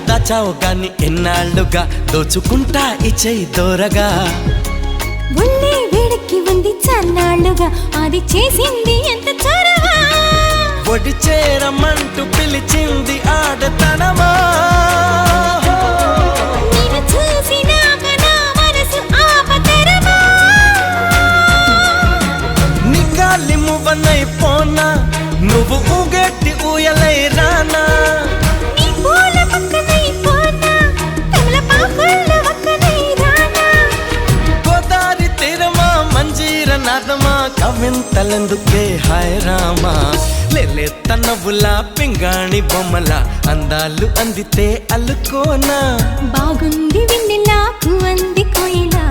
దాచావు గాని ఎన్నాళ్ళుగా దోచుకుంటా ఇచ్చేయి దూరగా ఒళ్ళే వేడికి ఉంది చన్నాళ్ళుగా అది చేసింది ఎంత చొరవా ఒడి చేరమంటూ పిలిచింది ఆడతనమా నిన్ను చూసినాక నా మనసు ఆపతరమా నీ గాలి మువ్వనైపోనా నువ్వు ఊగెట్టి ఊయలై రానా నీ పూల పక్కనైపోనా తమలపాకుల పక్కనై రానా గోదారి తీరమా మంజీర నాదమా కవింతలెందుకే హాయ్ రామా లేలేత నవ్వులా పింగాణి బొమ్మల అందాలు అందితే అల్లుకోనా బాగుంది వెన్నెలా పువ్వంది కోయిలా